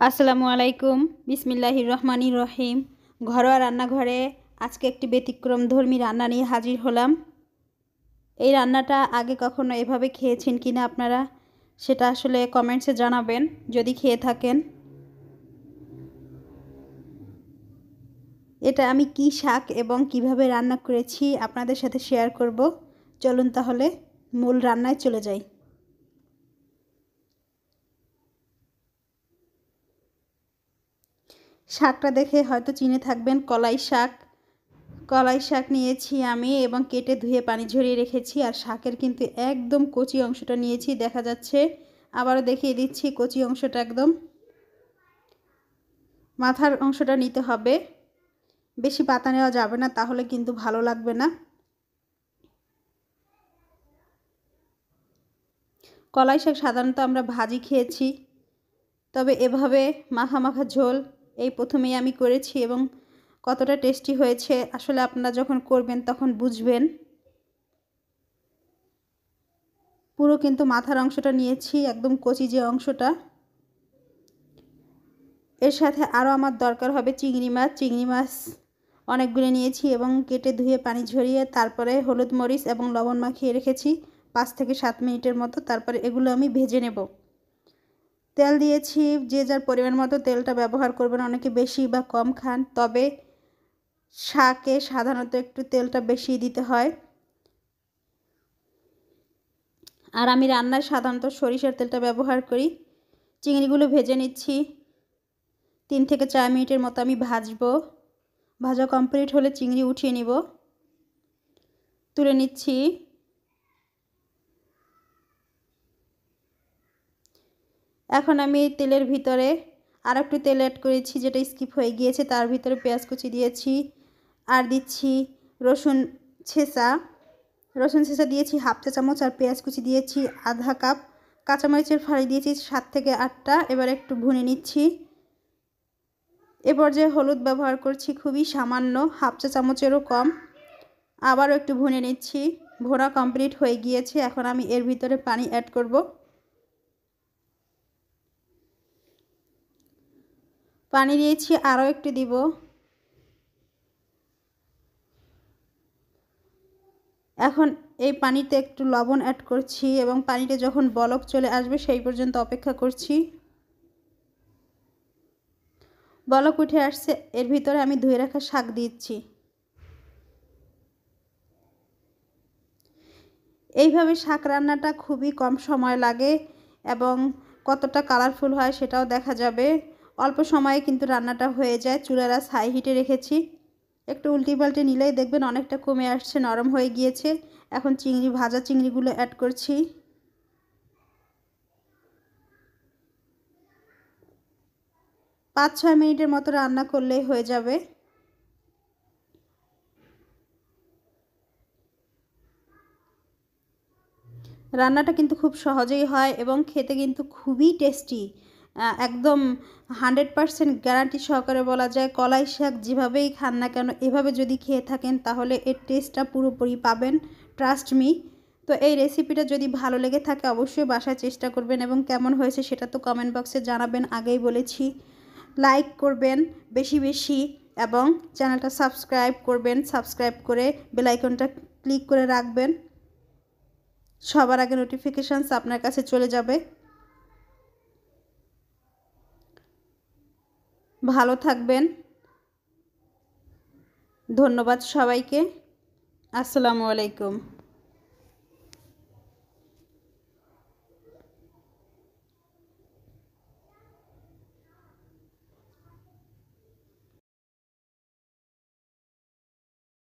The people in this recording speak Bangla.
আসসালামু আলাইকুম। বিসমিল্লাহির রহমানির রহিম। ঘরোয়া রান্নাঘরে আজকে একটি ব্যতিক্রমধর্মী রান্না নিয়ে হাজির হলাম। এই রান্নাটা আগে কখনো এভাবে খেয়েছেন কিনা আপনারা সেটা আসলে কমেন্টসে জানাবেন যদি খেয়ে থাকেন। এটা আমি কি শাক এবং কিভাবে রান্না করেছি আপনাদের সাথে শেয়ার করব। চলুন তাহলে মূল রান্নায় চলে যাই। শাকটা দেখে হয়তো চিনে থাকবেন, কলাই শাক। কলাই শাক নিয়েছি আমি এবং কেটে ধুয়ে পানি ঝরিয়ে রেখেছি। আর শাকের কিন্তু একদম কচি অংশটা নিয়েছি, দেখা যাচ্ছে। আবারও দেখিয়ে দিচ্ছি, কচি অংশটা একদম। মাথার অংশটা নিতে হবে, বেশি পাতা নেওয়া যাবে না, তাহলে কিন্তু ভালো লাগবে না। কলাই শাক সাধারণত আমরা ভাজি খেয়েছি, তবে এভাবে মাখা মাখা ঝোল এই প্রথমেই আমি করেছি এবং কতটা টেস্টি হয়েছে আসলে আপনারা যখন করবেন তখন বুঝবেন। পুরো কিন্তু মাথার অংশটা নিয়েছি, একদম কচি যে অংশটা। এর সাথে আরও আমার দরকার হবে চিংড়ি মাছ। চিংড়ি মাছ অনেকগুলো নিয়েছি এবং কেটে ধুয়ে পানি ঝরিয়ে তারপরে হলুদ মরিচ এবং লবণ মাখিয়ে রেখেছি 5 থেকে 7 মিনিটের মতো। তারপরে এগুলো আমি ভেজে নেব। তেল দিয়েছি, যে যার পরিমাণ মতো তেলটা ব্যবহার করবেন, অনেকে বেশি বা কম খান, তবে শাকে সাধারণত একটু তেলটা বেশি দিতে হয়। আর আমি রান্নায় সাধারণত সরিষার তেলটা ব্যবহার করি। চিংড়িগুলো ভেজে নিচ্ছি, 3 থেকে 4 মিনিটের মতো আমি ভাজবো। ভাজা কমপ্লিট হলে চিংড়ি উঠিয়ে নিব, তুলে নিচ্ছি। এখন আমি তেলের ভিতরে আর একটু তেল অ্যাড করেছি, যেটা স্কিপ হয়ে গিয়েছে। তার ভিতরে পেঁয়াজ কুচি দিয়েছি আর দিচ্ছি রসুন ছেঁচা। রসুন ছেঁচা দিয়েছি হাফ চা চামচ আর পেঁয়াজ কুচি দিয়েছি আধা কাপ। কাঁচামরিচের ফালি দিয়েছি 7 থেকে 8টা। এবার একটু ভুনে নিচ্ছি। এ পর্যায়ে হলুদ ব্যবহার করছি খুবই সামান্য, হাফ চা চামচেরও কম। আবারও একটু ভুনে নিচ্ছি। ভোনা কমপ্লিট হয়ে গিয়েছে। এখন আমি এর ভিতরে পানি অ্যাড করব। পানি দিয়েছি, আরও একটু দিব। এখন এই পানিতে একটু লবণ অ্যাড করছি এবং পানিতে যখন বলক চলে আসবে সেই পর্যন্ত অপেক্ষা করছি। বলক উঠে আসছে, এর ভিতরে আমি ধুয়ে রাখা শাক দিচ্ছি। এইভাবে শাক রান্নাটা খুবই কম সময় লাগে এবং কতটা কালারফুল হয় সেটাও দেখা যাবে। অল্প সময়ে কিন্তু রান্নাটা হয়ে যায়। চুলার আঁচ হাই হিটে রেখেছি। একটু উল্টি পাল্টে নিলেই দেখবেন অনেকটা কমে আসছে, নরম হয়ে গিয়েছে। এখন ভাজা চিংড়িগুলো অ্যাড করছি। 5-6 মিনিটের মতো রান্না করলেই হয়ে যাবে। রান্নাটা কিন্তু খুব সহজেই হয় এবং খেতে কিন্তু খুবই টেস্টি। একদম 100% গ্যারান্টি সহকারে বলা যায়, কলাই শাক যেভাবেই খান না কেন এভাবে যদি খেয়ে থাকেন তাহলে এর টেস্টটা পুরোপুরি পাবেন, ট্রাস্ট মি। তো এই রেসিপিটা যদি ভালো লেগে থাকে অবশ্যই বাসায় চেষ্টা করবেন এবং কেমন হয়েছে সেটা তো কমেন্ট বক্সে জানাবেন, আগেই বলেছি। লাইক করবেন বেশি বেশি এবং চ্যানেলটা সাবস্ক্রাইব করবেন। সাবস্ক্রাইব করে বেল আইকনটা ক্লিক করে রাখবেন, সবার আগে নোটিফিকেশনস আপনার কাছে চলে যাবে। ভালো থাকবেন। ধন্যবাদ সবাইকে। আসসালামু আলাইকুম।